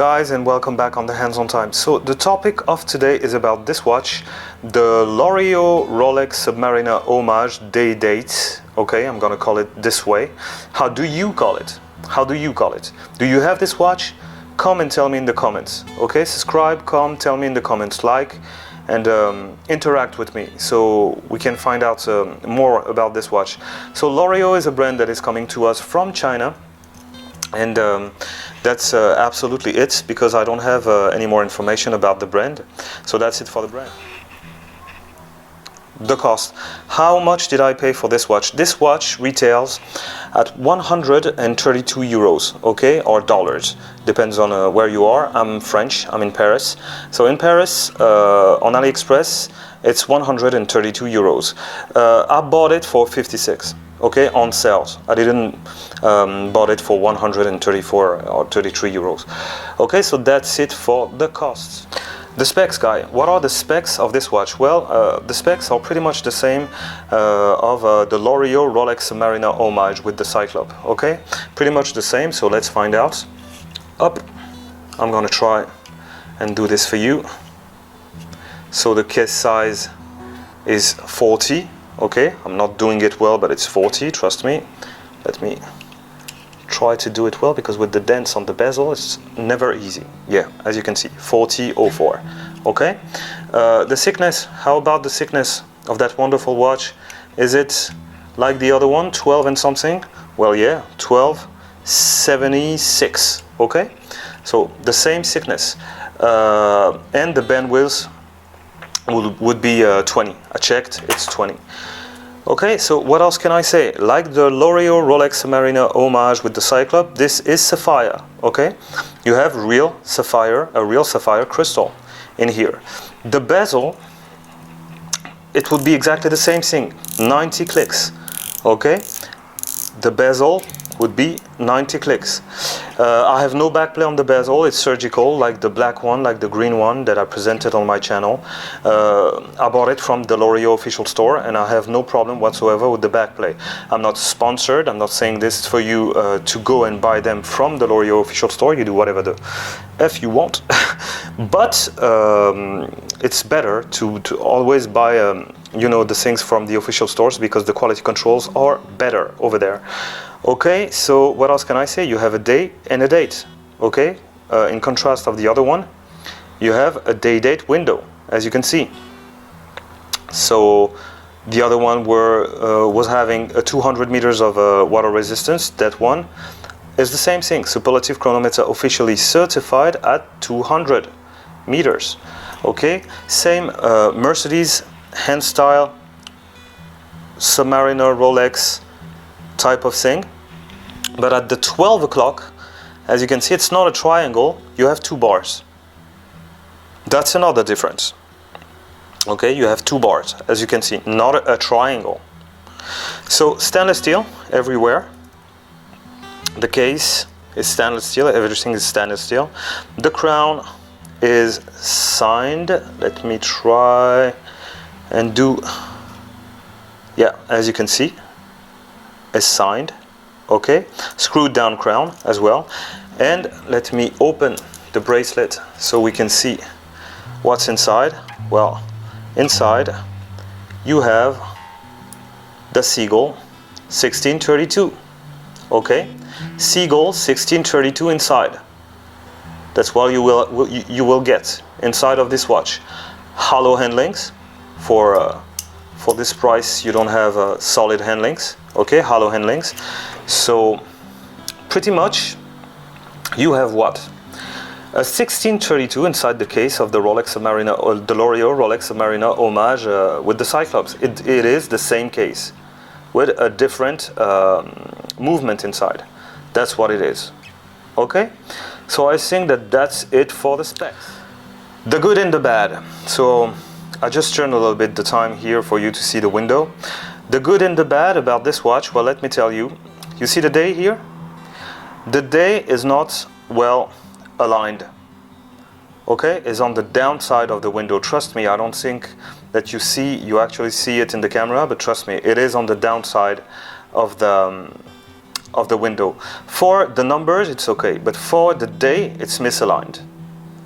guys, and welcome back on the Hands on Time. So the topic of today is about this watch, the Loreo Rolex Submariner Homage Day Date. Okay, I'm gonna call it this way. How do you call it? How do you call it? Do you have this watch? Come and tell me in the comments. Okay, subscribe, come, tell me in the comments, like, and interact with me so we can find out more about this watch. So Loreo is a brand that is coming to us from China, and that's absolutely it, because I don't have any more information about the brand. So that's it for the brand. The cost. How much did I pay for this watch? This watch retails at 132 euros, okay, or dollars, depends on where you are. I'm French, I'm in Paris. So in Paris, on AliExpress, it's 132 euros. I bought it for 56. Okay, on sales. I didn't bought it for 134 or 33 euros. Okay, so that's it for the costs. The specs, guy. What are the specs of this watch? Well, the specs are pretty much the same of the Loreo Rolex Submariner Homage with the Cyclops. Okay, pretty much the same. So let's find out. Up. I'm gonna try and do this for you. So the case size is 40. Okay, I'm not doing it well, but it's 40, trust me. Let me try to do it well, because with the dents on the bezel, it's never easy. Yeah, as you can see, 40.04. Okay, the thickness, how about the thickness of that wonderful watch? Is it like the other one, 12 and something? Well, yeah, 12.76. Okay, so the same thickness. And the band width would be 20. I checked, it's 20. Okay, so what else can I say? Like the Loreo Rolex Submariner Homage with the Cyclops, this is sapphire. Okay, you have real sapphire, a real sapphire crystal in here. The bezel, it would be exactly the same thing, 90 clicks. Okay, the bezel would be 90 clicks. I have no backplay on the bezel, it's surgical, like the black one, like the green one that I presented on my channel. I bought it from the Loreo official store, and I have no problem whatsoever with the backplay. I'm not sponsored, I'm not saying this for you to go and buy them from the Loreo official store. You do whatever the F you want. But it's better to always buy you know, the things from the official stores, because the quality controls are better over there. Okay, so what else can I say? You have a day and a date. Okay, in contrast of the other one, you have a day-date window, as you can see. So the other one was having a 200 meters of water resistance. That one is the same thing. Superlative chronometer officially certified at 200 meters. Okay, same Mercedes hand style Submariner Rolex type of thing, but at the 12 o'clock, as you can see, it's not a triangle, you have two bars. That's another difference. Okay, you have two bars, as you can see, not a triangle. So stainless steel everywhere. The case is stainless steel, everything is stainless steel. The crown is signed. Let me try and do, yeah, as you can see, is signed. Okay, screwed down crown as well. And let me open the bracelet so we can see what's inside. Well, inside you have the Seagull 1632. Okay, Seagull 1632 inside. That's what you will get inside of this watch. Hollow handlings. For this price, you don't have solid handlings. Okay, hollow handlings. So pretty much you have what? A 1632 inside the case of the Rolex Submariner, or the Loreo Rolex Submariner Homage with the Cyclops. It is the same case with a different movement inside. That's what it is. Okay, so I think that that's it for the specs. The good and the bad. So I just turned a little bit the time here for you to see the window. The good and the bad about this watch, well, let me tell you. You see the day here? The day is not well aligned. Okay, is on the downside of the window. Trust me, I don't think that you actually see it in the camera, but trust me, it is on the downside of the of the window. For the numbers, it's okay, but for the day, it's misaligned,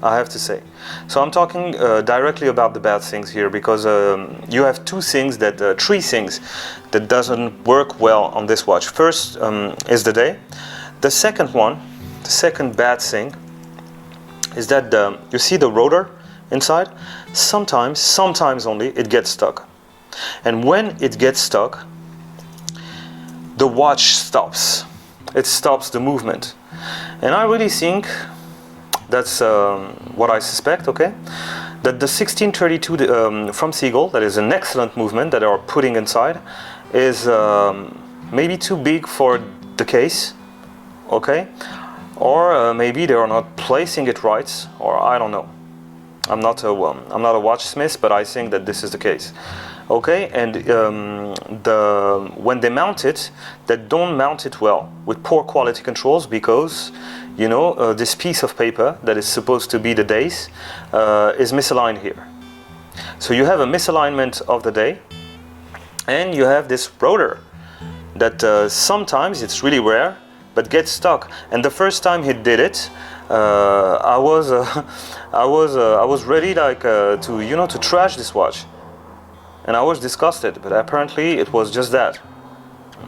I have to say. So I'm talking directly about the bad things here, because you have three things that doesn't work well on this watch. First is the day. The second bad thing is that you see the rotor inside? Sometimes only, it gets stuck. And when it gets stuck, the watch stops. It stops the movement. And I really think that's what I suspect, okay? That the 1632 from Seagull, that is an excellent movement that they are putting inside, is maybe too big for the case, okay? Or maybe they are not placing it right, or I don't know. I'm not a watchsmith, but I think that this is the case. Okay, and when they mount it, they don't mount it well with poor quality controls, because you know this piece of paper that is supposed to be the days is misaligned here. So you have a misalignment of the day, and you have this rotor that sometimes, it's really rare, but gets stuck. And the first time he did it, I was ready to trash this watch. And I was disgusted, but apparently it was just that.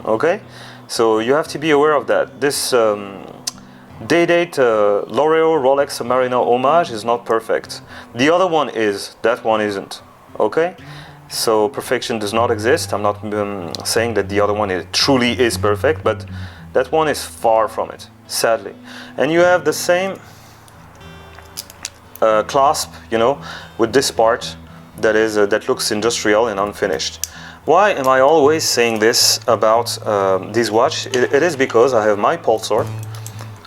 Okay? So you have to be aware of that. This day-date Loreo Rolex Submariner Homage is not perfect. The other one is, that one isn't. Okay? So perfection does not exist. I'm not saying that the other one truly is perfect, but that one is far from it, sadly. And you have the same clasp, you know, with this part that looks industrial and unfinished. Why am I always saying this about this watch? It is because I have my Pulsar.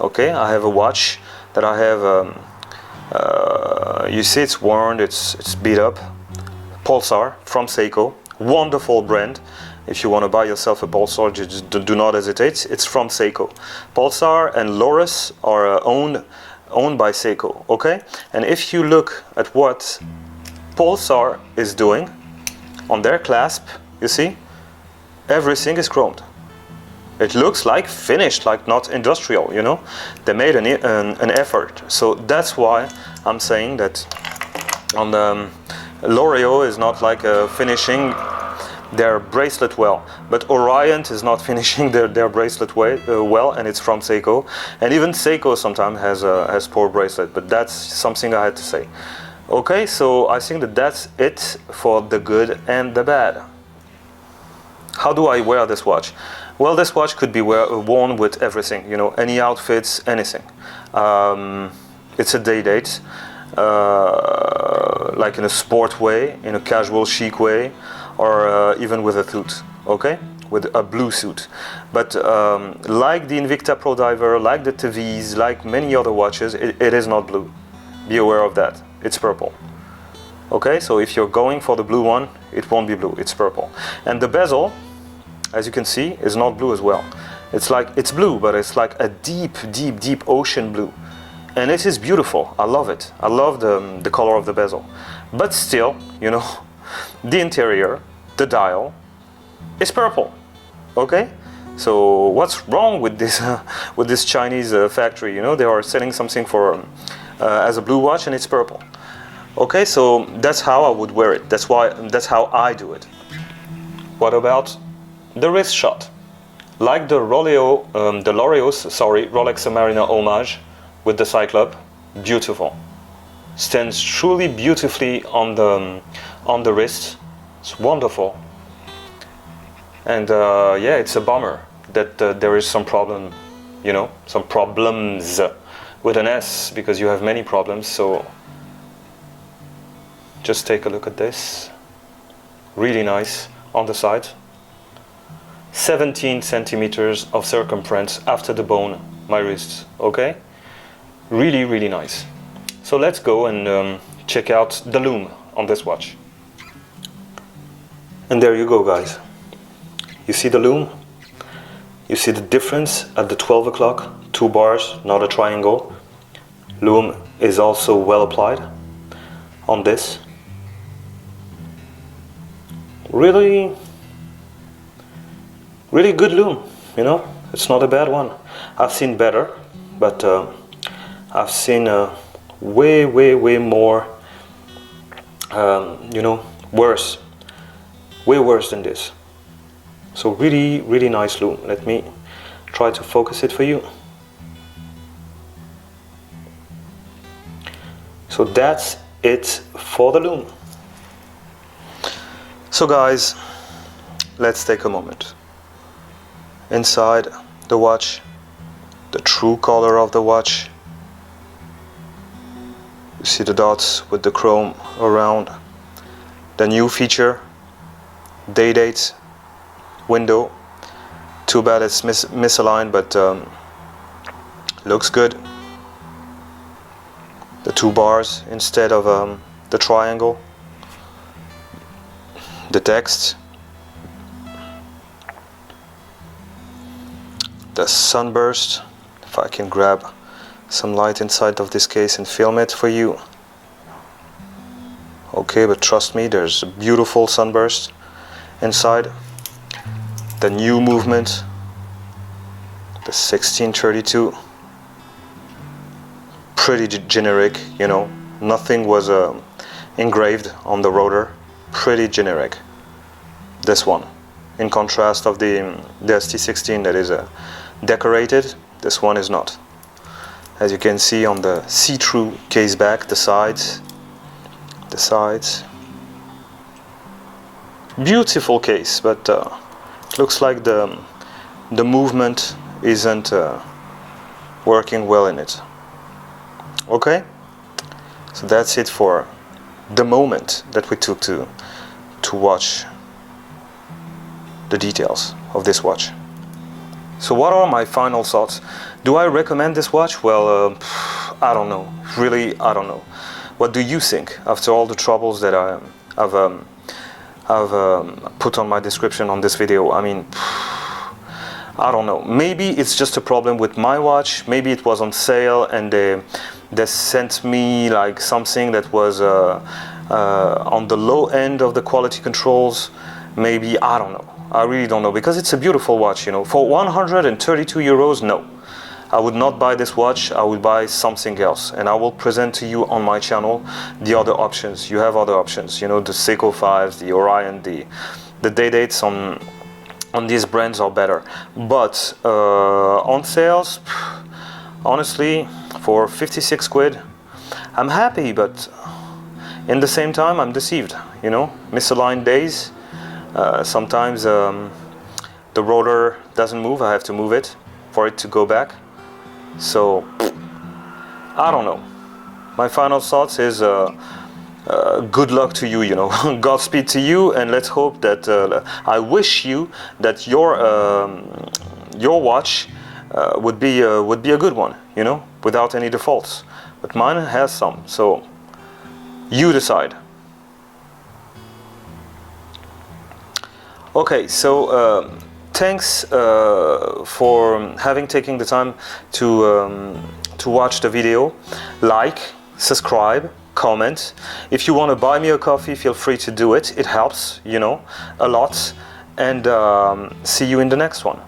Okay, I have a watch that I have. You see, it's worn, it's beat up. Pulsar from Seiko, wonderful brand. If you want to buy yourself a Pulsar, just do not hesitate. It's from Seiko. Pulsar and Loris are owned by Seiko. Okay, and if you look at what Pulsar is doing on their clasp, you see, everything is chromed. It looks like finished, like not industrial, you know. They made an effort. So that's why I'm saying that on the Loreo is not like finishing their bracelet well, but Orion is not finishing their bracelet well, and it's from Seiko. And even Seiko sometimes has poor bracelet, but that's something I had to say. Okay, so I think that that's it for the good and the bad. How do I wear this watch? Well, this watch could be worn with everything, you know, any outfits, anything. It's a day-date, like in a sport way, in a casual chic way, or even with a suit, okay? With a blue suit. But like the Invicta Pro Diver, like the TVs, like many other watches, it is not blue. Be aware of that. It's purple. Okay, so if you're going for the blue one, it won't be blue, it's purple. And the bezel, as you can see, is not blue as well. It's blue, but it's like a deep ocean blue. And it is beautiful, I love it. I love the color of the bezel. But still, you know, the interior, the dial, is purple, okay? So what's wrong with this Chinese factory? You know, they are selling something for as a blue watch and it's purple. Okay, so that's how I would wear it. That's how I do it. What about the wrist shot? Like the Rolex Submariner Homage with the Cyclope, beautiful. Stands truly beautifully on the wrist. It's wonderful. And yeah, it's a bummer that there is some problem, you know, some problems with an S, because you have many problems. So just take a look at this. Really nice on the side. 17 centimeters of circumference after the bone, my wrist, okay? Really, really nice. So let's go and check out the Lume on this watch. And there you go, guys. You see the Lume? You see the difference at the 12 o'clock? 2 bars, not a triangle. Lume is also well applied on this. Really good Lume, you know. It's not a bad one. I've seen better, but I've seen way more, you know, worse, way worse than this. So really nice lume. Let me try to focus it for you. So that's it for the lume. So guys, let's take a moment. Inside the watch, the true color of the watch. You see the dots with the chrome around. The new feature, day date window. Too bad it's misaligned, but looks good. The two bars instead of the triangle. The text. The sunburst. If I can grab some light inside of this case and film it for you. Okay, but trust me, there's a beautiful sunburst inside. The new movement, the 1632. Pretty generic, you know, nothing was engraved on the rotor. Pretty generic. This one, in contrast of the ST16 that is decorated, this one is not. As you can see on the see-through case back, the sides, beautiful case, but it looks like the movement isn't working well in it. Okay, so that's it for the moment that we took to watch the details of this watch. So what are my final thoughts? Do I recommend this watch? Well, I don't know. Really, I don't know. What do you think after all the troubles that I've put on my description on this video? I mean, I don't know. Maybe it's just a problem with my watch. Maybe it was on sale and they sent me like something that was on the low end of the quality controls. Maybe, I don't know. I really don't know, because it's a beautiful watch, you know. For 132 euros, no. I would not buy this watch. I would buy something else, and I will present to you on my channel the other options. You have other options, you know, the Seiko 5s, the Orion, the day dates on these brands are better. But on sales, honestly, for 56 quid, I'm happy, but in the same time, I'm deceived, you know. Misaligned days. Sometimes the rotor doesn't move. I have to move it for it to go back. So I don't know. My final thoughts is good luck to you, you know. Godspeed to you, and let's hope that I wish you that your watch would be a good one, you know, without any defaults. But mine has some, so you decide. Okay, so thanks for having taken the time to watch the video. Like, subscribe, comment. If you want to buy me a coffee, feel free to do it. It helps, you know, a lot. And see you in the next one.